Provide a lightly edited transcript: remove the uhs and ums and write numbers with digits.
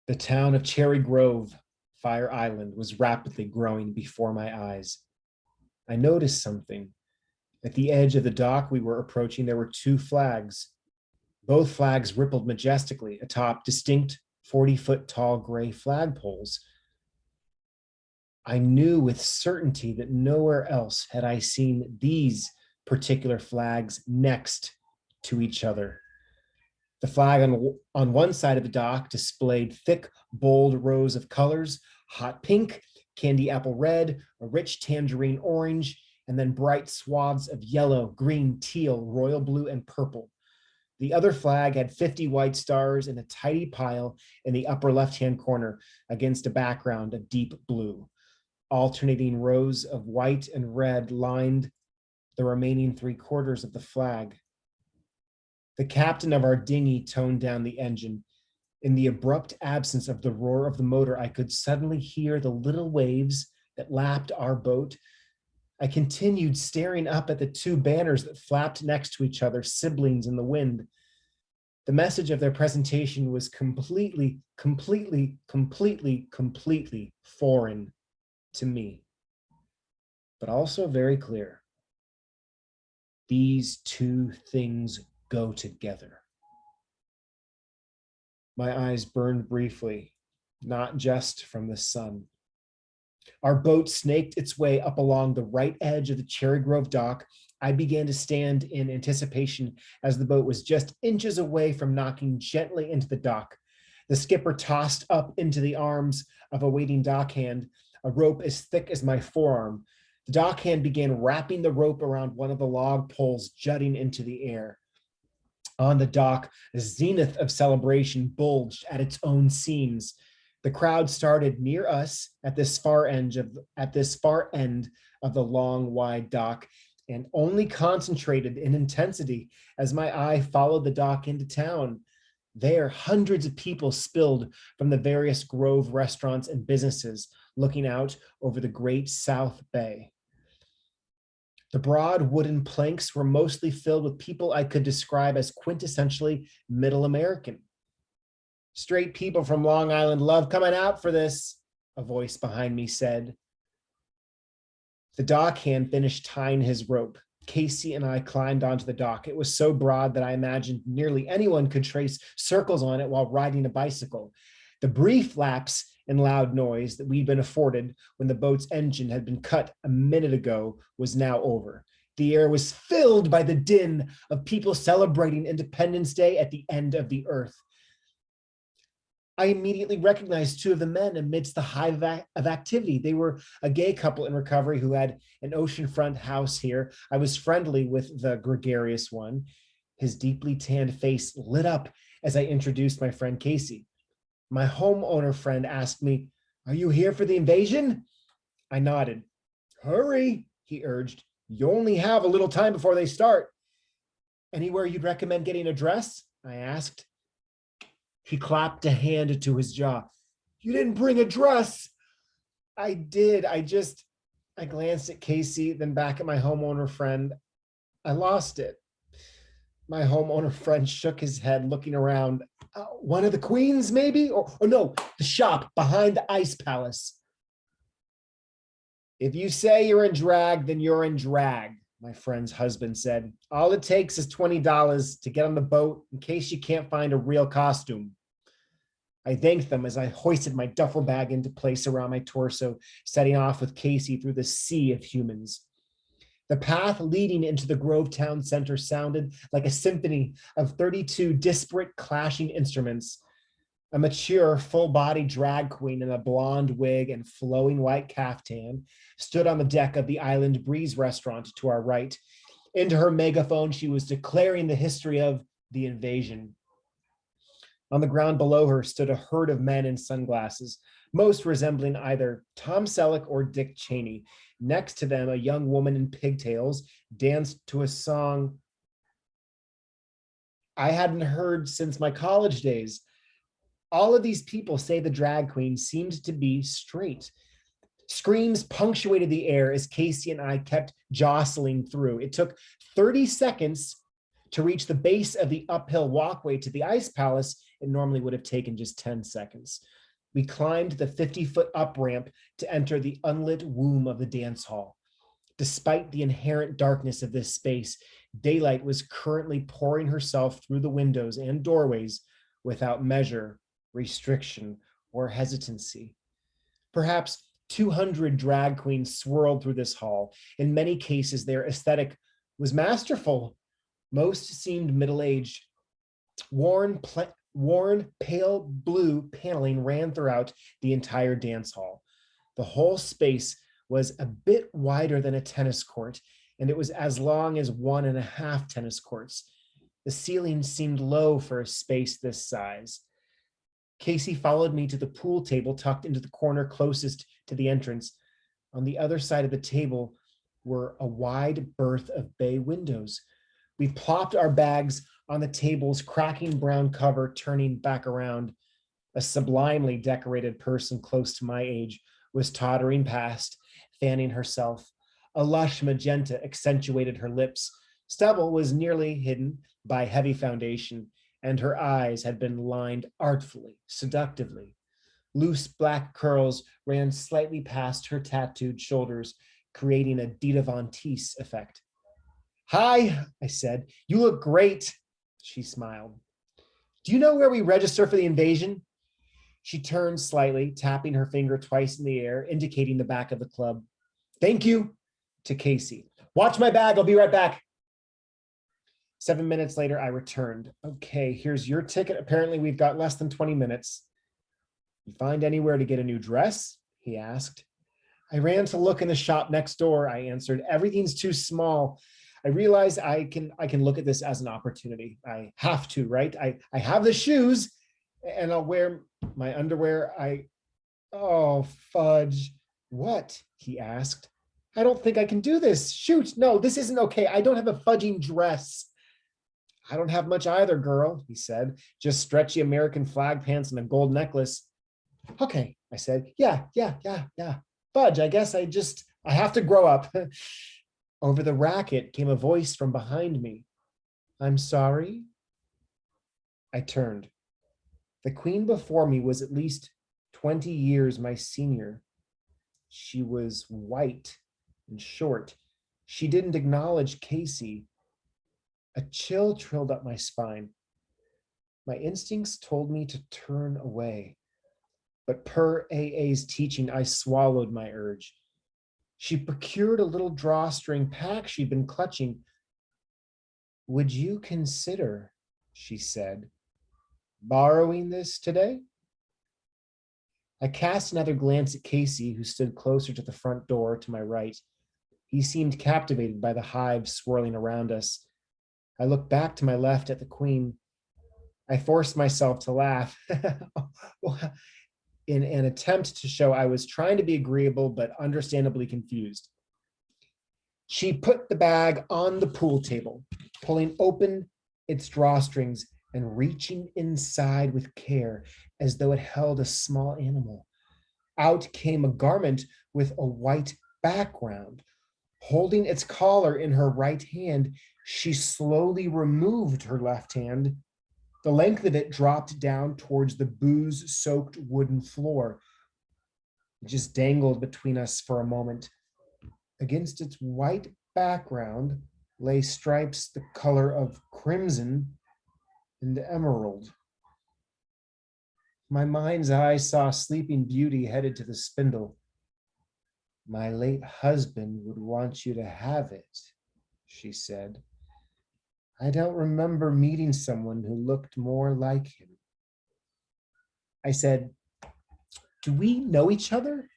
The town of Cherry Grove, Fire Island, was rapidly growing before my eyes. I noticed something. At the edge of the dock we were approaching, there were two flags. Both flags rippled majestically atop distinct 40-foot tall gray flagpoles. I knew with certainty that nowhere else had I seen these particular flags next to each other. The flag on one side of the dock displayed thick, bold rows of colors: hot pink, candy apple red, a rich tangerine orange, and then bright swaths of yellow, green, teal, royal blue, and purple. The other flag had 50 white stars in a tidy pile in the upper left-hand corner against a background of deep blue. Alternating rows of white and red lined the remaining 3/4 of the flag. The captain of our dinghy toned down the engine. In the abrupt absence of the roar of the motor, I could suddenly hear the little waves that lapped our boat. I continued staring up at the two banners that flapped next to each other, siblings in the wind. The message of their presentation was completely foreign to me, but also very clear. These two things go together. My eyes burned briefly, not just from the sun. Our boat snaked its way up along the right edge of the Cherry Grove dock. I began to stand in anticipation as the boat was just inches away from knocking gently into the dock. The skipper tossed up into the arms of a waiting dockhand a rope as thick as my forearm. The dockhand began wrapping the rope around one of the log poles jutting into the air. On the dock, a zenith of celebration bulged at its own seams. The crowd started near us at this far end of the long, wide dock, and only concentrated in intensity as my eye followed the dock into town. There, hundreds of people spilled from the various Grove restaurants and businesses, looking out over the great South Bay. The broad wooden planks were mostly filled with people I could describe as quintessentially Middle American. "Straight people from Long Island love coming out for this," a voice behind me said. The dockhand finished tying his rope. Casey and I climbed onto the dock. It was so broad that I imagined nearly anyone could trace circles on it while riding a bicycle. The brief lapse in loud noise that we'd been afforded when the boat's engine had been cut a minute ago was now over. The air was filled by the din of people celebrating Independence Day at the end of the earth. I immediately recognized two of the men amidst the hive of activity. They were a gay couple in recovery who had an oceanfront house here. I was friendly with the gregarious one. His deeply tanned face lit up as I introduced my friend Casey. My homeowner friend asked me, "Are you here for the invasion?" I nodded. "Hurry," he urged. "You only have a little time before they start." "Anywhere you'd recommend getting a dress?" I asked. He clapped a hand to his jaw. "You didn't bring a dress." "I did. I glanced at Casey, then back at my homeowner friend. "I lost it." My homeowner friend shook his head, looking around. "One of the queens, maybe? Or no, the shop behind the Ice Palace." "If you say you're in drag, then you're in drag," my friend's husband said. "All it takes is $20 to get on the boat in case you can't find a real costume." I thanked them as I hoisted my duffel bag into place around my torso, setting off with Casey through the sea of humans. The path leading into the Grove Town Center sounded like a symphony of 32 disparate clashing instruments. A mature, full-bodied drag queen in a blonde wig and flowing white caftan stood on the deck of the Island Breeze restaurant to our right. Into her megaphone, she was declaring the history of the invasion. On the ground below her stood a herd of men in sunglasses, most resembling either Tom Selleck or Dick Cheney. Next to them, a young woman in pigtails danced to a song I hadn't heard since my college days. All of these people say the drag queen seemed to be straight. Screams punctuated the air as Casey and I kept jostling through. It took 30 seconds to reach the base of the uphill walkway to the Ice Palace, it normally would have taken just 10 seconds. We climbed the 50-foot up ramp to enter the unlit womb of the dance hall. Despite the inherent darkness of this space, daylight was currently pouring herself through the windows and doorways without measure, restriction, or hesitancy. Perhaps 200 drag queens swirled through this hall. In many cases, their aesthetic was masterful. Most seemed middle-aged. Worn pale blue paneling ran throughout the entire dance hall. The whole space was a bit wider than a tennis court, and it was as long as 1.5 tennis courts. The ceiling seemed low for a space this size. Casey followed me to the pool table tucked into the corner closest to the entrance. On the other side of the table were a wide berth of bay windows. We plopped our bags on the table's cracking brown cover, turning back around. A sublimely decorated person close to my age was tottering past, fanning herself. A lush magenta accentuated her lips. Stubble was nearly hidden by heavy foundation, and her eyes had been lined artfully, seductively. Loose black curls ran slightly past her tattooed shoulders, creating a Dita Von Teese effect. "Hi," I said. "You look great." She smiled. "Do you know where we register for the invasion?" She turned slightly, tapping her finger twice in the air, indicating the back of the club. "Thank you," to Casey. "Watch my bag, I'll be right back." 7 minutes later, I returned. "Okay, here's your ticket. Apparently we've got less than 20 minutes. You find anywhere to get a new dress?" he asked. "I ran to look in the shop next door," I answered. "Everything's too small. I realize I can look at this as an opportunity. I have to, right? I have the shoes and I'll wear my underwear. Oh, fudge." "What?" he asked. "I don't think I can do this. Shoot, no, this isn't okay. I don't have a fudging dress." "I don't have much either, girl," he said. "Just stretchy American flag pants and a gold necklace." "Okay," I said. Yeah. Fudge, I guess I have to grow up." Over the racket came a voice from behind me. "I'm sorry." I turned. The queen before me was at least 20 years my senior. She was white and short. She didn't acknowledge Casey. A chill trilled up my spine. My instincts told me to turn away, but per AA's teaching, I swallowed my urge. She procured a little drawstring pack she'd been clutching. "Would you consider," she said, "borrowing this today?" I cast another glance at Casey, who stood closer to the front door to my right. He seemed captivated by the hive swirling around us. I looked back to my left at the queen. I forced myself to laugh in an attempt to show I was trying to be agreeable, but understandably confused. She put the bag on the pool table, pulling open its drawstrings and reaching inside with care as though it held a small animal. Out came a garment with a white background. Holding its collar in her right hand, she slowly removed her left hand. The length of it dropped down towards the booze-soaked wooden floor. It just dangled between us for a moment. Against its white background lay stripes the color of crimson and emerald. My mind's eye saw Sleeping Beauty headed to the spindle. "My late husband would want you to have it," she said. "I don't remember meeting someone who looked more like him." I said, "Do we know each other?"